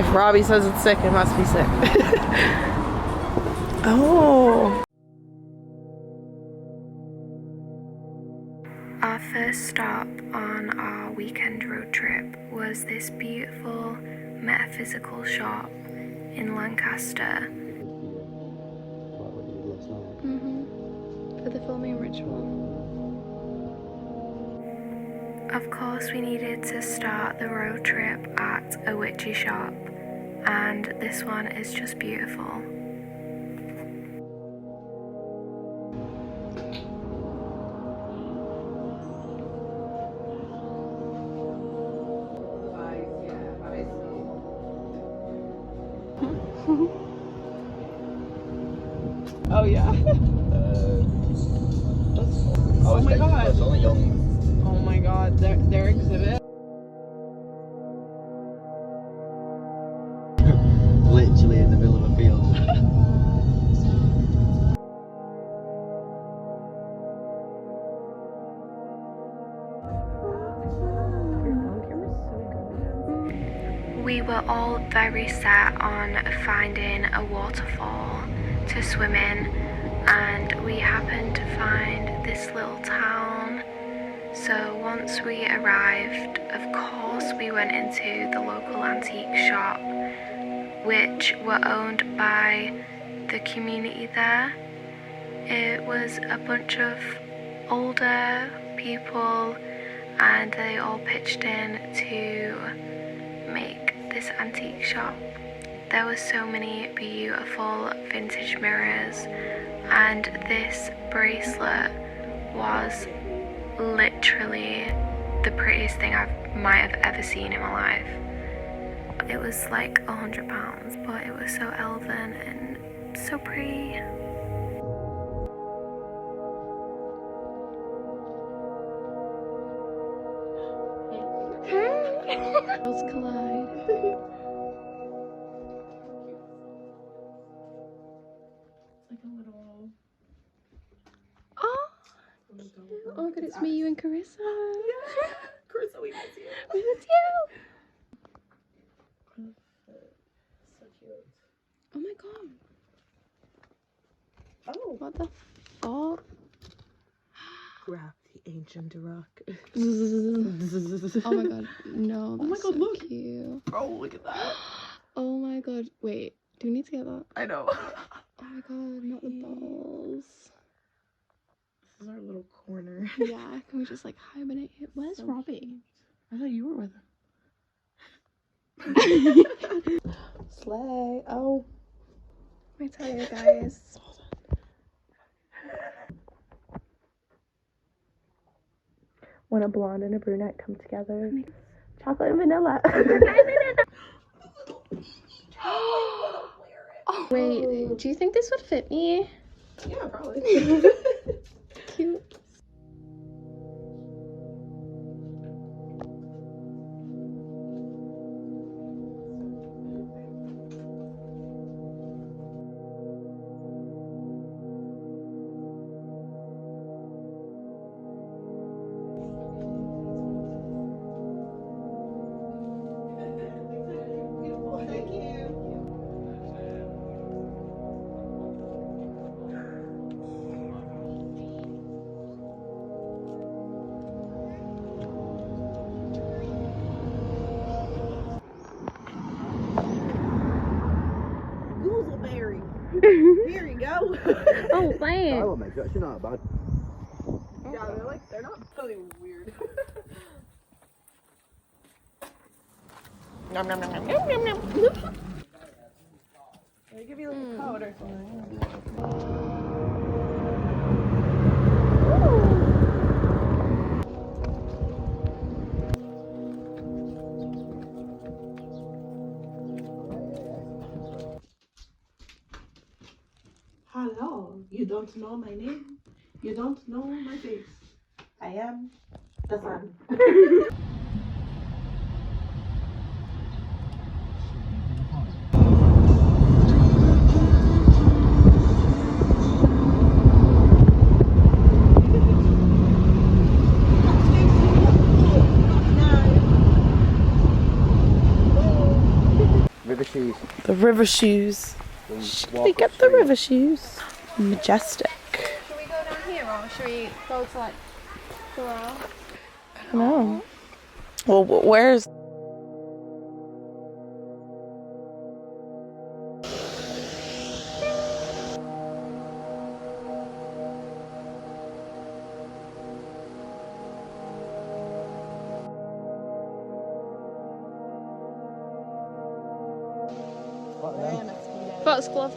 If Robbie says it's sick, it must be sick. Oh. Our first stop on our weekend road trip was this beautiful metaphysical shop in Lancaster. For the filming ritual. Of course, we needed to start the road trip at a witchy shop, and this one is just beautiful. Oh yeah. Oh my god. Oh my god, their exhibit. Literally in the middle of a field. We were all very set on finding a waterfall to swim in, and we happened to find this little town. So once we arrived, of course we went into the local antique shop, which were owned by the community there. It was a bunch of older people, and they all pitched in to make this antique shop. There were so many beautiful vintage mirrors, and this bracelet was literally the prettiest thing I might have ever seen in my life. It was like £100, but it was so elven and so pretty. Worlds collide. Like a little. Oh, oh my god, it's me, you, and Carissa. Yeah, Carissa, we miss you. We miss you. So cute. Oh my god. Oh. What the fuck? Grab the ancient rock. Oh my god, no. Oh my That's god, so look. Cute. Oh, look at that. Oh my god, wait. Do we need to get that? I know. Oh my god, not the balls. This is our little corner. Yeah, can we just like hibernate here? Where's So Robbie? I thought you were with him. Slay. Oh. I tell you guys. When a blonde and a brunette come together. Chocolate and vanilla. Oh, wait, do you think this would fit me? Yeah, probably. Cute. Thank you. Gooseberry. Here you go. Oh, man. That one makes it actually not bad. Yeah, they're not really weird. Nom nom nom nom nom nom nom. They give you like a code or something. Hello, you don't know my name? You don't know my face? I am the sun. river shoes. The river shoes. We'll Should walk we up get the street. river shoes? Majestic. Should we go down here or should we go to like below? I don't know. Well, where's... Foxglove.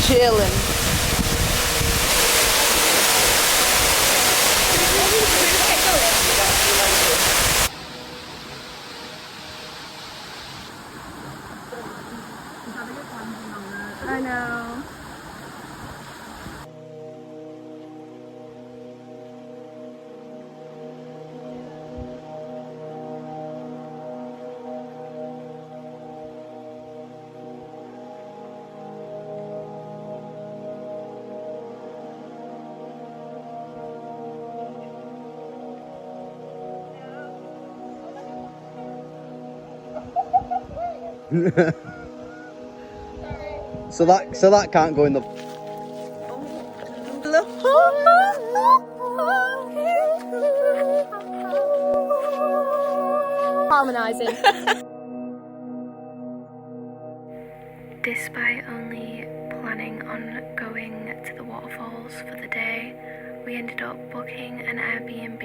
Chilling. I know. So that can't go in the. Harmonising. Despite only planning on going to the waterfalls for the day, we ended up booking an Airbnb.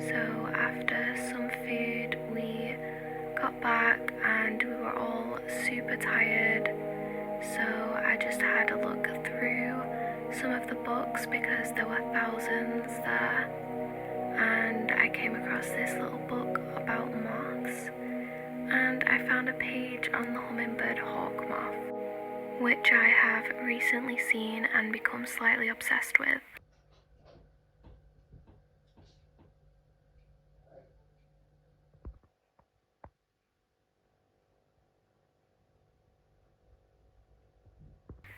So after some food, we got back and we were all super tired. So I just had a look through some of the books because there were thousands there. And I came across this little book about moths. And I found a page on the hummingbird hawk moth, which I have recently seen and become slightly obsessed with.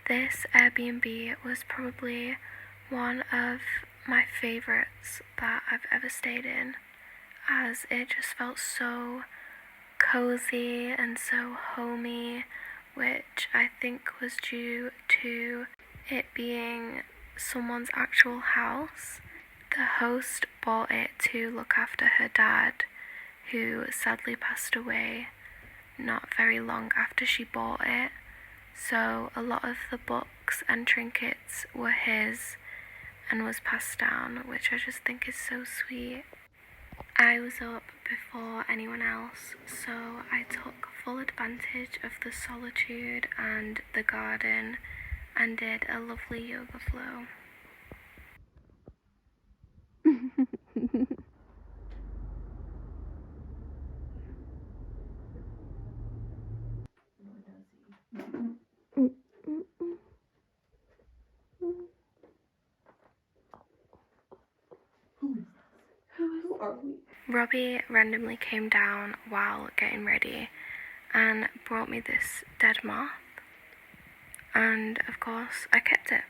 This Airbnb was probably one of my favourites that I've ever stayed in, as it just felt so cozy and so homey, which I think was due to it being someone's actual house. The host bought it to look after her dad, who sadly passed away not very long after she bought it. So a lot of the books and trinkets were his and was passed down, which I just think is so sweet. I was up before anyone else, so I took full advantage of the solitude and the garden and did a lovely yoga flow. Who are we? Robbie randomly came down while getting ready and brought me this dead moth, and of course I kept it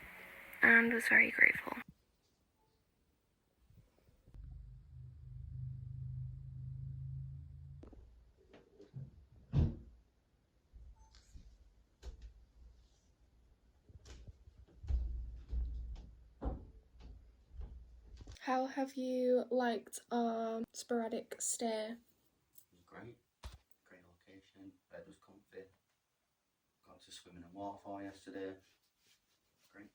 and was very grateful. How have you liked our sporadic stay? Great location. Bed was comfy. Got to swim in a waterfall yesterday. Great.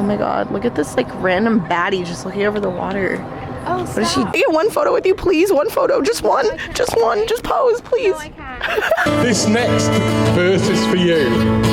my god, look at this like random baddie just looking over the water. Oh, What is she? Can I get one photo with you, please? One photo, just one. Just one. Just pose, please. No, I can't. This next verse is for you.